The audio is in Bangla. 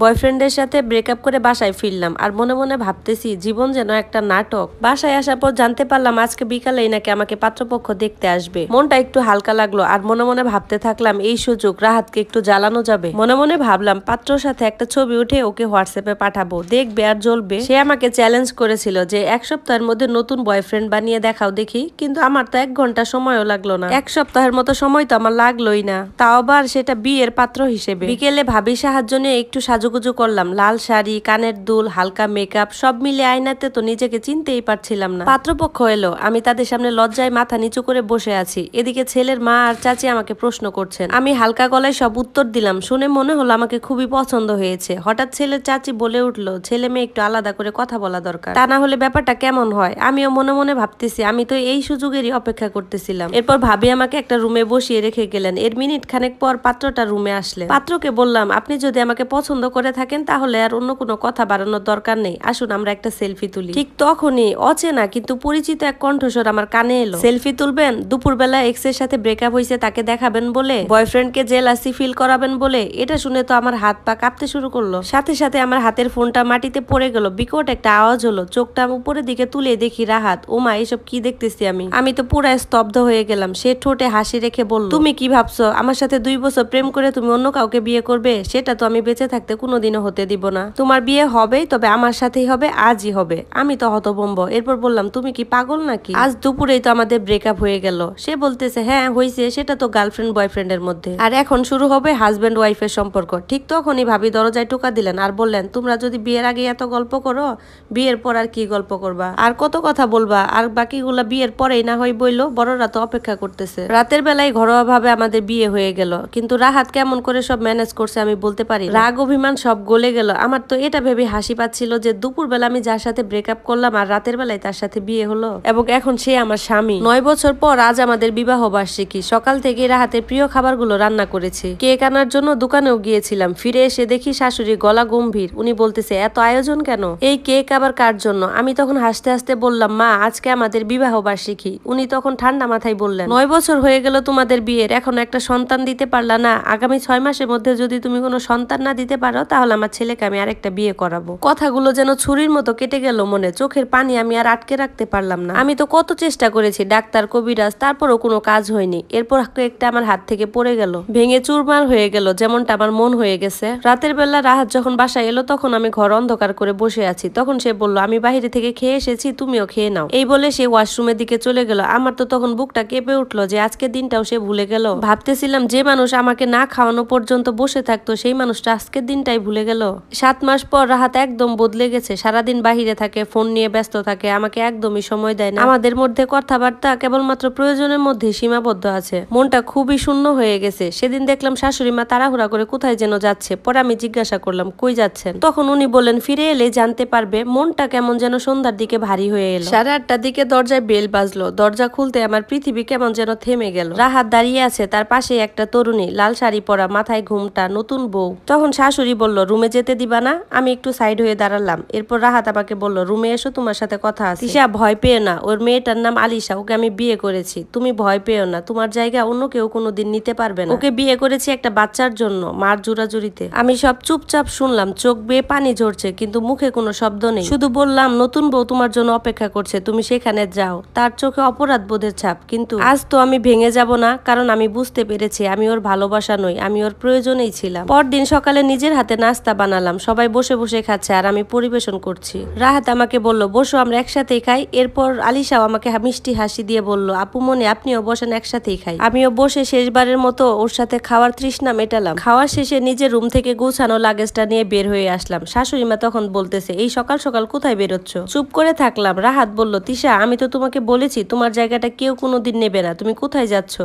বয়ফ্রেন্ডের সাথে ব্রেকআপ করে বাসায় ফিরলাম আর মনে মনে ভাবতেছি জীবন যেন একটা নাটক। বাসায় আসার পর জানতে পারলাম আজকে বিকালেই নাকি আমাকে পাত্রপক্ষ দেখতে আসবে। মনটা একটু হালকা লাগলো আর মনে মনে ভাবতে থাকলাম এই সুযোগ রাহাতকে একটু জ্বালানো যাবে। মনে মনে ভাবলাম পাত্রর সাথে একটা ছবি উঠে ওকে হোয়াটসঅ্যাপে পাঠাবো, দেখবে আর জ্বলবে। সে আমাকে চ্যালেঞ্জ করেছিল যে 1 সপ্তাহের মধ্যে নতুন বয়ফ্রেন্ড বানিয়ে দেখাও দেখি, কিন্তু আমার তো 1 ঘন্টা সময়ও লাগলো না। 1 সপ্তাহের মতো সময় তো আমার লাগলোই না, তাও আবার সেটা বিয়ের পাত্র হিসেবে। বিকেলে ভাবি সাহায্য নিয়ে একটু সাজুগুজু করলাম, লাল শাড়ি, কানের দুল, হালকা মেকআপ, সব মিলে আয়নাতে তো নিজেকে চিনতেই পারছিলাম না। পাত্রপক্ষ এলো, আমি তাদের সামনে লজ্জায় মাথা নিচু করে বসে আছি। এদিকে ছেলের মা আর চাচি আমাকে প্রশ্ন করছেন, আমি হালকা গলায় সব উত্তর দিলাম। শুনে মনে হলো আমাকে খুবই পছন্দ হয়েছে। হঠাৎ ছেলের চাচি বলে উঠলো, ছেলে মেয়ে একটু আলাদা করে কথা বলা দরকার, তা না হলে ব্যাপারটা কেমন হয়। আমিও মনে মনে ভাবতেছি আমি তো এই সুযোগেরই অপেক্ষা করতেছিলাম। এরপর ভাবি আমাকে একটা রুমে বসিয়ে রেখে গেলেন। এর মিনিট খানেক পর পাত্রটা রুমে আসলেন। পাত্রকে বললাম, আপনি যদি আমাকে পছন্দ করে থাকেন তাহলে আর অন্য কোনো কথা বাড়ানোর দরকার নেই, আসুন আমরা একটা সেলফি তুলি। ঠিক তখনই অচেনা কিন্তু পরিচিত এক কণ্ঠস্বর আমার কানে এলো, সেলফি তুলবেন? দুপুরবেলা এক্স এর সাথে ব্রেকআপ হয়েছে তাকে দেখাবেন বলে, বয়ফ্রেন্ডকে জেলাসি ফিল করাবেন বলে। এটা শুনে তো আমার হাত পা কাঁপতে শুরু করলো। সাথে সাথে আমার হাতের ফোনটা মাটিতে পড়ে গেল। বিকট একটা আওয়াজ হলো। চোখটা উপরের দিকে তুলে দেখি রাহাত। ওমা, এসব কি দেখতেছি আমি তো পুরো স্তব্ধ হয়ে গেলাম। সে ঠোঁটে হাসি রেখে বলল, তুমি কি ভাবছো আমার সাথে 2 বছর প্রেম করে তুমি অন্য কাউকে বিয়ে করবে? সেটা তো আমি বেঁচে থাকতে কোনোদিনও হতে দিব না। তোমার বিয়ে হবে, তবে আমার সাথেই হবে, আজই হবে। আমি তো হতভম্ব। এরপর বললাম, তুমি কি পাগল নাকি? আজ দুপুরেই তো আমাদের ব্রেকআপ হয়ে গেল। সে বলতেছে, হ্যাঁ হয়েছে, সেটা তো গার্লফ্রেন্ড বয়ফ্রেন্ডের মধ্যে, আর এখন শুরু হবে হাজব্যান্ড ওয়াইফের সম্পর্ক। ঠিক তখনই ভাবি দরজায় টোকা দিলেন আর বললেন, তোমরা যদি বিয়ের আগে এত গল্প করো, বিয়ের পর আর কি গল্প করবা? আর কত কথা বলবা? আর বাকিগুলা বিয়ের পরেই না হয় বইলো, বড়রা তো অপেক্ষা করতেছে। রাতের বেলায় ঘরোয়া ভাবে আমাদের বিয়ে হয়ে গেল, কিন্তু রাহাত কেমন করে সব ম্যানেজ করছে আমি বলতে পারি। রাগ অভিমান সব গলে গেল। আমার তো এটা ভেবে হাসি পাচ্ছিল যে দুপুর বেলা আমি যার সাথে ব্রেকআপ করলাম আর রাতের বেলায় তার সাথে বিয়ে হলো, এবং এখন সে আমার স্বামী। 9 বছর পর আজ আমাদের বিবাহ বার্ষিকী। সকাল থেকে রাহাতের প্রিয় খাবারগুলো রান্না করেছি। কেক আনার জন্য দোকানেও গিয়েছিলাম। ফিরে এসে দেখি শাশুড়ি গলা গম্ভীর। উনি বলতেছে, এত আয়োজন কেন? এই কেক আবার কার জন্য? আমি তখন হাসতে হাসতে বললাম, মা আজকে আমাদের বিবাহ বার্ষিকী। উনি তখন ঠান্ডা মাথায় বললেন, 9 বছর হয়ে গেল তোমাদের বিয়ের, এখনো একটা সন্তান দিতে পারলা না? আগামী 6 মাসের মধ্যে যদি তুমি কোনো সন্তান না দিতে পারো তাহলে আমার ছেলেকে আমি আরেকটা বিয়ে করাবো। কথাগুলো যেন ছুরির মতো কেটে গেল মনে। চোখের পানি আমি আর আটকে রাখতে পারলাম না। আমি তো কত চেষ্টা করেছি, ডাক্তার, কবিরাজ, তারপরও কোনো কাজ হয়নি। এরপর কেকটা আমার হাত থেকে পড়ে গেল, ভেঙে চুরমার হয়ে গেল, যেমনটা আমার মন হয়ে গেছে। রাতের বেলা রাহাত যখন বাসায় এলো তখন আমি ঘর অন্ধকার করে বসে আছি। তখন সে বলল, আমি বাইরে থেকে খেয়ে এসেছি, তুমিও খেয়ে নাও। এই বলে সে ওয়াশরুমের দিকে চলে গেল। আমার তো তখন বুকটা কেঁপে উঠলো যে আজকের দিনটাও সে ভুলে গেল। ভাবতেছিলাম যে মানুষ আমাকে না খাওয়ানো পর্যন্ত বসে থাকতো সেই মানুষটা আজকের দিনটাই ভুলে গেল। 7 মাস পর রাহাত একদম বদলে গেছে। সারাদিন বাহিরে থাকে, ফোন নিয়ে ব্যস্ত থাকে, আমাকে একদমই সময় দেয় না। আমাদের মধ্যে কথাবার্তা কেবলমাত্র প্রয়োজনের মধ্যে সীমাবদ্ধ আছে। মনটা খুবই শূন্য হয়ে গেছে। সেদিন দেখলাম শাশুড়ি মা তাড়াহুড়া করে কোথায় যেন যাচ্ছে। পরে আমি জিজ্ঞাসা করলাম, কই যাচ্ছেন? তখন উনি বলেন, ফিরে এলে জানতে পারবে। মনটা কেমন যেন সন্ধ্যার দিকে ভারী হয়ে এলো। 8:30টার দিকে দরজায় বেল বাজলো। দরজা খুলতে আমার পৃথিবী কেমন যেন থেমে গেল। রাহাত দাঁড়িয়ে আছে, তার পাশে একটা তরুণী, লাল শাড়ি পরা, মাথায় ঘুমটা, নতুন বউ। তখন শাশুড়ি বলল, রুমে যেতে দিবা না? আমি একটু সাইড হয়ে দাঁড়ালাম। এরপর রাহাত আমাকে বলল, রুমে এসো, তোমার সাথে কথা আছে। তিশা, ভয় পেও না, ওর মেয়েটার নাম আলিশা, ওকে আমি বিয়ে করেছি। তুমি ভয় পেও না, তোমার জায়গা অন্য কেউ কোনোদিন নিতে পারবে না। ওকে বিয়ে করেছি একটা বাচ্চার জন্য, মার জোরাজুরিতে। আমি সব চুপচাপ শুনলাম, চোখ বেয়ে পানি ঝরছে, কিন্তু মুখে কোনো শব্দ নেই। শুধু বললাম, নতুন বউ তোমার জন্য অপেক্ষা করছে, তুমি সেখানে যাও। তার চোখে অপরাধ বোধের ছাপ। কিন্তু আজ তো আমি ভেঙে যাব না, কারণ আমি বুঝতে পেরেছি আমি ওর ভালোবাসা নই, আমি ওর প্রয়োজনেই ছিলাম। পরদিন সকালে নিজের হাতে নাস্তা বানালাম। সবাই বসে বসে খাচ্ছে আর আমি পরিবেশন করছি। রাহাত আমাকে বলল, বসো, আমরা একসাথেই খাই। এরপর আলিশাও আমাকে মিষ্টি হাসি দিয়ে বলল, আপু মনে, আপনিও বসেন, একসাথেই খাই। আমিও বসে শেষবারের মতো ওর সাথে খাওয়ার তৃষ্ণা মেটালাম। খাওয়ার শেষে নিজের রুম থেকে গোছানো লাগেজটা নিয়ে বের হয়ে আসলাম। শাশুড়ি মা তখন বলতেছে, এই সকাল সকাল কোথায় বেরোচ্ছ? চুপ করে থাকলাম। রাহাত বলল, তিশা, আমি তো তোমাকে বলেছি তোমার জায়গাটা কেউ কোনোদিন নেবে না, তুমি কোথায় যাচ্ছ?